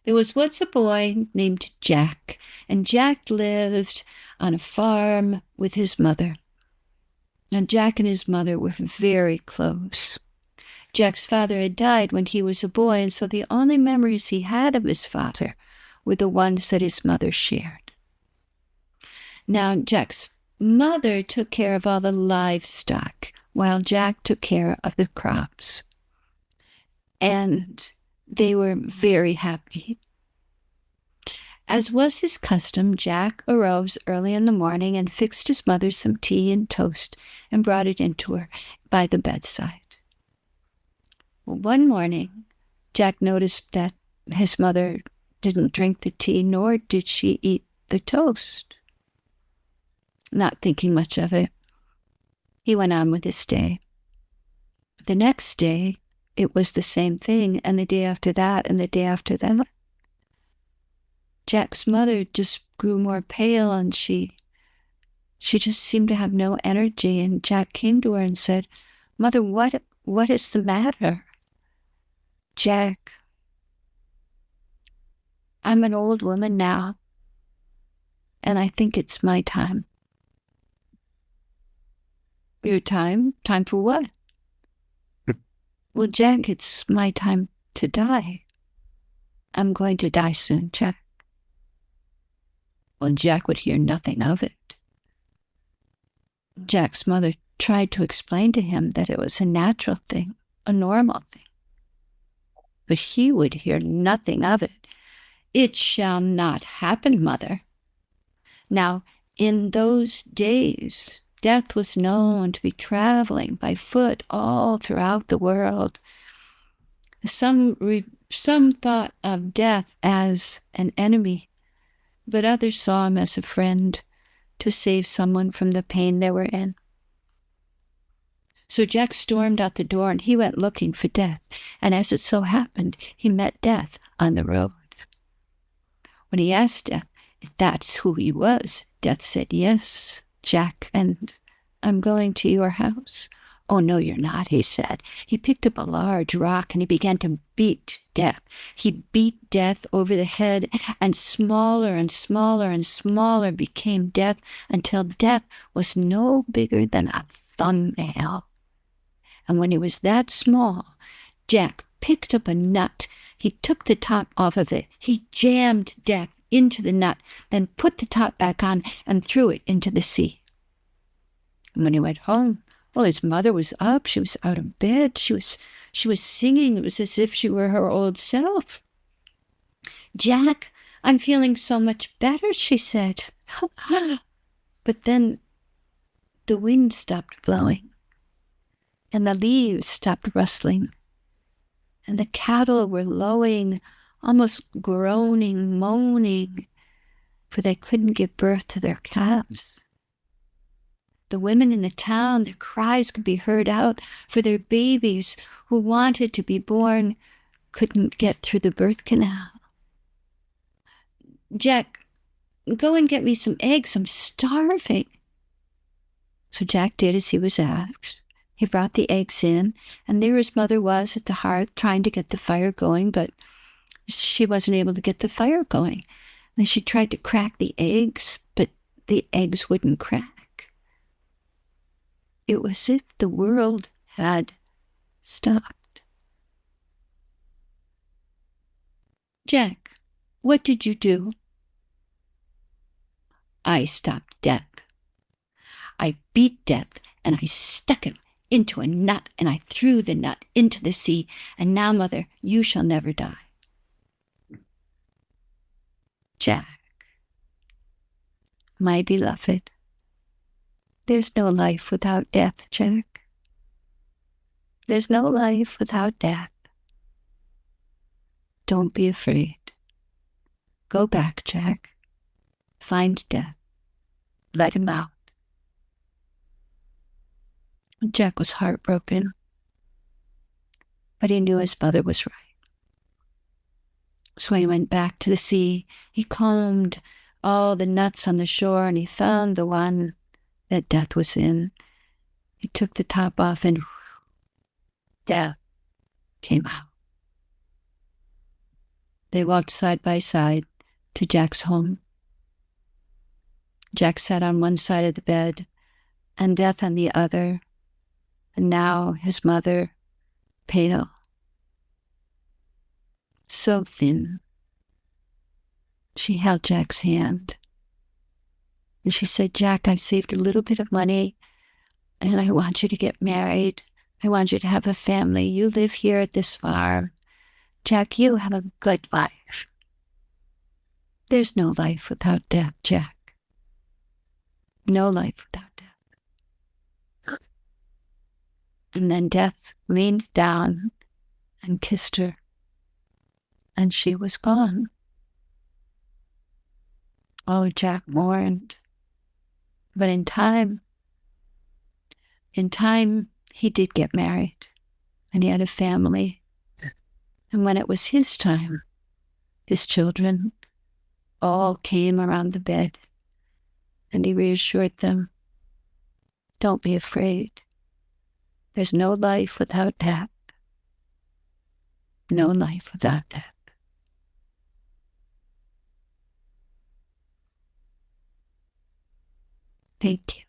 There was once a boy named Jack, and Jack lived on a farm with his mother. And Jack and his mother were very close. Jack's father had died when he was a boy, and so the only memories he had of his father were the ones that his mother shared. Now, Jack's mother took care of all the livestock, while Jack took care of the crops. And they were very happy. As was his custom, Jack arose early in the morning and fixed his mother some tea and toast and brought it into her by the bedside. Well, one morning, Jack noticed that his mother didn't drink the tea, nor did she eat the toast. Not thinking much of it, he went on with his day. The next day, it was the same thing, and the day after that, and the day after that. Jack's mother just grew more pale, and she just seemed to have no energy, and Jack came to her and said, "Mother, what is the matter?" "Jack, I'm an old woman now, and I think it's my time." "Your time? Time for what?" "Well, Jack, it's my time to die. I'm going to die soon, Jack." Well, Jack would hear nothing of it. Jack's mother tried to explain to him that it was a natural thing, a normal thing. But he would hear nothing of it. "It shall not happen, mother." Now, in those days, death was known to be traveling by foot all throughout the world. Some thought of death as an enemy, but others saw him as a friend to save someone from the pain they were in. So Jack stormed out the door and he went looking for death, and as it so happened, he met death on the road. When he asked Death if that's who he was, Death said, "Yes, Jack, and I'm going to your house." "Oh, no, you're not," he said. He picked up a large rock and he began to beat Death. He beat Death over the head, and smaller and smaller and smaller became Death until Death was no bigger than a thumbnail. And when he was that small, Jack picked up a nut. He took the top off of it. He jammed Death into the nut, then put the top back on and threw it into the sea. And when he went home, well, his mother was up. She was out of bed. She was singing. It was as if she were her old self. "Jack, I'm feeling so much better," she said. But then the wind stopped blowing, and the leaves stopped rustling, and the cattle were lowing, almost groaning, moaning, for they couldn't give birth to their calves. The women in the town, their cries could be heard out, for their babies who wanted to be born couldn't get through the birth canal. "Jack, go and get me some eggs. I'm starving." So Jack did as he was asked. He brought the eggs in, and there his mother was at the hearth trying to get the fire going, but she wasn't able to get the fire going. Then she tried to crack the eggs, but the eggs wouldn't crack. It was as if the world had stopped. "Jack, what did you do?" "I stopped Death. I beat Death, and I stuck him into a nut, and I threw the nut into the sea, and now, Mother, you shall never die." "Jack, my beloved, there's no life without death, Jack. There's no life without death. Don't be afraid. Go back, Jack. Find Death. Let him out." Jack was heartbroken, but he knew his mother was right. So he went back to the sea. He combed all the nuts on the shore, and he found the one that Death was in. He took the top off, and Death came out. They walked side by side to Jack's home. Jack sat on one side of the bed and Death on the other, and now his mother, pale, so thin. She held Jack's hand, and she said, Jack, I've saved a little bit of money, and I want you to get married. I want you to have a family. You live here at this farm. Jack, you have a good life. There's no life without death, Jack. No life without death. And then Death leaned down and kissed her, and she was gone. Oh, Jack mourned. But in time, he did get married, and he had a family. And when it was his time, his children all came around the bed, and he reassured them, don't be afraid. There's no life without death. No life without death. Thank you.